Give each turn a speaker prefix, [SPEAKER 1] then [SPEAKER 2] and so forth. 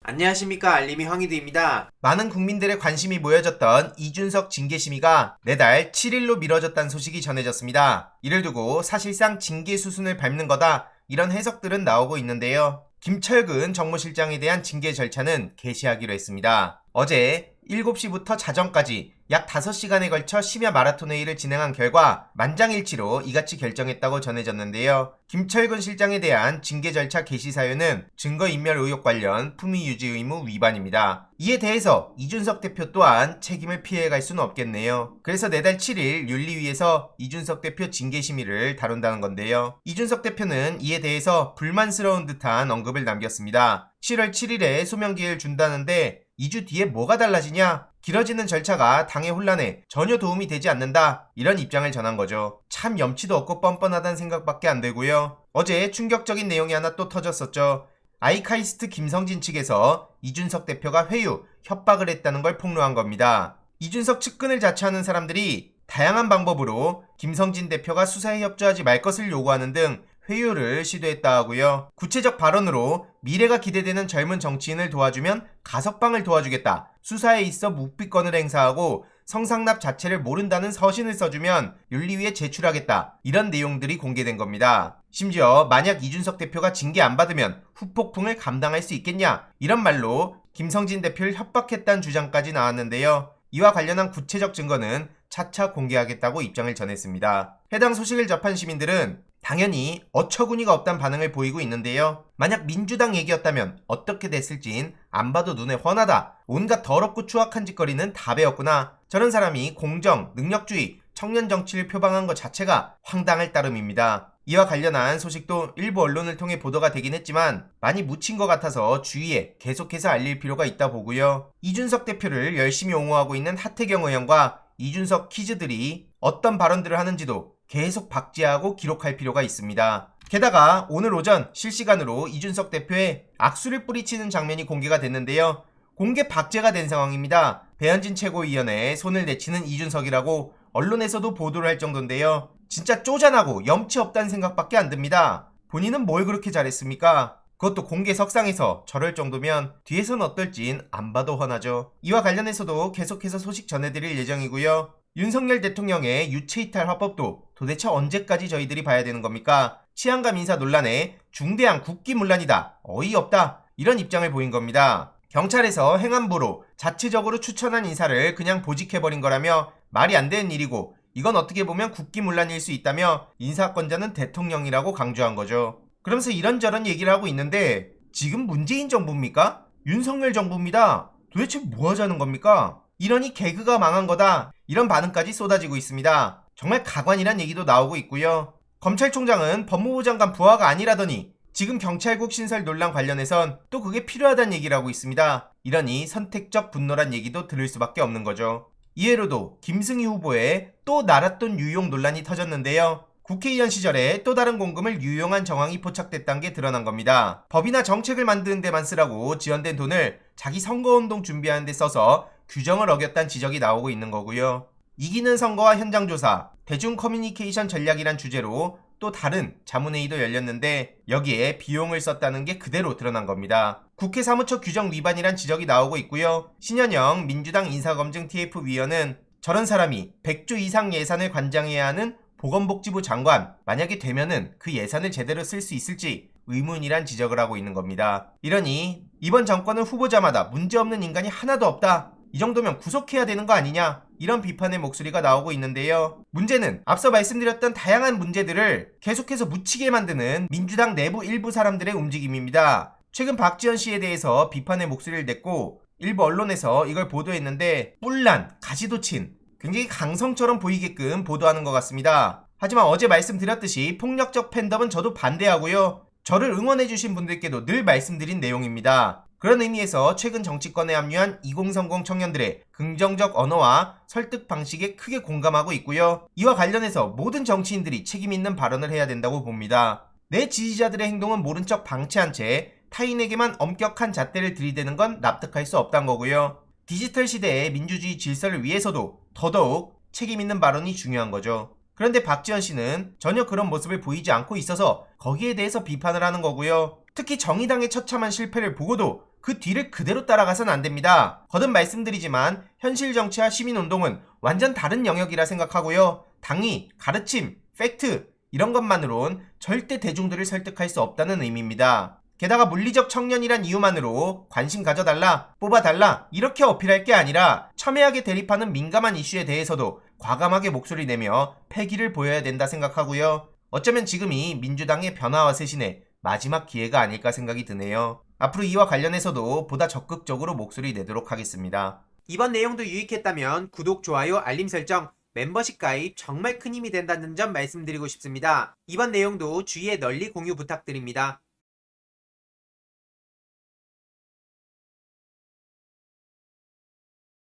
[SPEAKER 1] 안녕하십니까, 알림이 황희두입니다.
[SPEAKER 2] 많은 국민들의 관심이 모여졌던 이준석 징계심의가 내달 7일로 미뤄졌다는 소식이 전해졌습니다. 이를 두고 사실상 징계 수순을 밟는 거다, 이런 해석들은 나오고 있는데요. 김철근 정무실장에 대한 징계 절차는 개시하기로 했습니다. 어제 7시부터 자정까지 약 5시간에 걸쳐 심야 마라톤 회의를 진행한 결과 만장일치로 이같이 결정했다고 전해졌는데요. 김철근 실장에 대한 징계 절차 개시 사유는 증거인멸 의혹 관련 품위유지 의무 위반입니다. 이에 대해서 이준석 대표 또한 책임을 피해갈 수는 없겠네요. 그래서 내달 7일 윤리위에서 이준석 대표 징계 심의를 다룬다는 건데요. 이준석 대표는 이에 대해서 불만스러운 듯한 언급을 남겼습니다. 7월 7일에 소명기회를 준다는데 2주 뒤에 뭐가 달라지냐? 길어지는 절차가 당의 혼란에 전혀 도움이 되지 않는다, 이런 입장을 전한 거죠. 참 염치도 없고 뻔뻔하다는 생각밖에 안 들고요. 어제 충격적인 내용이 하나 또 터졌었죠. 아이카이스트 김성진 측에서 이준석 대표가 회유, 협박을 했다는 걸 폭로한 겁니다. 이준석 측근을 자처하는 사람들이 다양한 방법으로 김성진 대표가 수사에 협조하지 말 것을 요구하는 등 회유를 시도했다 하고요. 구체적 발언으로 미래가 기대되는 젊은 정치인을 도와주면 가석방을 도와주겠다, 수사에 있어 묵비권을 행사하고 성상납 자체를 모른다는 서신을 써주면 윤리위에 제출하겠다, 이런 내용들이 공개된 겁니다. 심지어 만약 이준석 대표가 징계 안 받으면 후폭풍을 감당할 수 있겠냐, 이런 말로 김성진 대표를 협박했다는 주장까지 나왔는데요. 이와 관련한 구체적 증거는 차차 공개하겠다고 입장을 전했습니다. 해당 소식을 접한 시민들은 당연히 어처구니가 없다는 반응을 보이고 있는데요. 만약 민주당 얘기였다면 어떻게 됐을진 안 봐도 눈에 훤하다, 온갖 더럽고 추악한 짓거리는 다 배웠구나, 저런 사람이 공정, 능력주의, 청년 정치를 표방한 것 자체가 황당할 따름입니다. 이와 관련한 소식도 일부 언론을 통해 보도가 되긴 했지만 많이 묻힌 것 같아서 주위에 계속해서 알릴 필요가 있다 보고요. 이준석 대표를 열심히 옹호하고 있는 하태경 의원과 이준석 키즈들이 어떤 발언들을 하는지도 계속 박제하고 기록할 필요가 있습니다. 게다가 오늘 오전 실시간으로 이준석 대표의 악수를 뿌리치는 장면이 공개가 됐는데요. 공개 박제가 된 상황입니다. 배현진 최고위원회에 손을 내치는 이준석이라고 언론에서도 보도를 할 정도인데요. 진짜 쪼잔하고 염치 없다는 생각밖에 안 듭니다. 본인은 뭘 그렇게 잘했습니까? 그것도 공개 석상에서 저럴 정도면 뒤에선 어떨진 안 봐도 훤하죠. 이와 관련해서도 계속해서 소식 전해드릴 예정이고요. 윤석열 대통령의 유체이탈 화법도 도대체 언제까지 저희들이 봐야 되는 겁니까? 치안감 인사 논란에 중대한 국기문란이다, 어이없다, 이런 입장을 보인 겁니다. 경찰에서 행안부로 자체적으로 추천한 인사를 그냥 보직해버린 거라며 말이 안 되는 일이고, 이건 어떻게 보면 국기문란일 수 있다며 인사권자는 대통령이라고 강조한 거죠. 그러면서 이런저런 얘기를 하고 있는데 지금 문재인 정부입니까? 윤석열 정부입니다. 도대체 뭐 하자는 겁니까? 이러니 개그가 망한 거다, 이런 반응까지 쏟아지고 있습니다. 정말 가관이란 얘기도 나오고 있고요. 검찰총장은 법무부 장관 부하가 아니라더니 지금 경찰국 신설 논란 관련해선 또 그게 필요하다는 얘기를 하고 있습니다. 이러니 선택적 분노란 얘기도 들을 수밖에 없는 거죠. 이외로도 김승희 후보의 또 날았던 유용 논란이 터졌는데요. 국회의원 시절에 또 다른 공금을 유용한 정황이 포착됐다는 게 드러난 겁니다. 법이나 정책을 만드는 데만 쓰라고 지원된 돈을 자기 선거운동 준비하는 데 써서 규정을 어겼다는 지적이 나오고 있는 거고요. 이기는 선거와 현장조사, 대중 커뮤니케이션 전략이란 주제로 또 다른 자문회의도 열렸는데 여기에 비용을 썼다는 게 그대로 드러난 겁니다. 국회 사무처 규정 위반이란 지적이 나오고 있고요. 신현영 민주당 인사검증 TF위원은 저런 사람이 100조 이상 예산을 관장해야 하는 보건복지부 장관, 만약에 되면은 그 예산을 제대로 쓸 수 있을지 의문이란 지적을 하고 있는 겁니다. 이러니 이번 정권은 후보자마다 문제없는 인간이 하나도 없다, 이 정도면 구속해야 되는 거 아니냐, 이런 비판의 목소리가 나오고 있는데요. 문제는 앞서 말씀드렸던 다양한 문제들을 계속해서 묻히게 만드는 민주당 내부 일부 사람들의 움직임입니다. 최근 박지원 씨에 대해서 비판의 목소리를 냈고 일부 언론에서 이걸 보도했는데 뿔난, 가지도 친, 굉장히 강성처럼 보이게끔 보도하는 것 같습니다. 하지만 어제 말씀드렸듯이 폭력적 팬덤은 저도 반대하고요. 저를 응원해주신 분들께도 늘 말씀드린 내용입니다. 그런 의미에서 최근 정치권에 합류한 2030 청년들의 긍정적 언어와 설득 방식에 크게 공감하고 있고요. 이와 관련해서 모든 정치인들이 책임 있는 발언을 해야 된다고 봅니다. 내 지지자들의 행동은 모른 척 방치한 채 타인에게만 엄격한 잣대를 들이대는 건 납득할 수 없단 거고요. 디지털 시대의 민주주의 질서를 위해서도 더더욱 책임 있는 발언이 중요한 거죠. 그런데 박지원 씨는 전혀 그런 모습을 보이지 않고 있어서 거기에 대해서 비판을 하는 거고요. 특히 정의당의 처참한 실패를 보고도 그 뒤를 그대로 따라가선 안 됩니다. 거듭 말씀드리지만 현실 정치와 시민운동은 완전 다른 영역이라 생각하고요. 당위, 가르침, 팩트 이런 것만으론 절대 대중들을 설득할 수 없다는 의미입니다. 게다가 물리적 청년이란 이유만으로 관심 가져달라, 뽑아달라 이렇게 어필할 게 아니라 첨예하게 대립하는 민감한 이슈에 대해서도 과감하게 목소리 내며 패기를 보여야 된다 생각하고요. 어쩌면 지금이 민주당의 변화와 쇄신의 마지막 기회가 아닐까 생각이 드네요. 앞으로 이와 관련해서도 보다 적극적으로 목소리 내도록 하겠습니다.
[SPEAKER 1] 이번 내용도 유익했다면 구독, 좋아요, 알림 설정, 멤버십 가입 정말 큰 힘이 된다는 점 말씀드리고 싶습니다. 이번 내용도 주위에 널리 공유 부탁드립니다.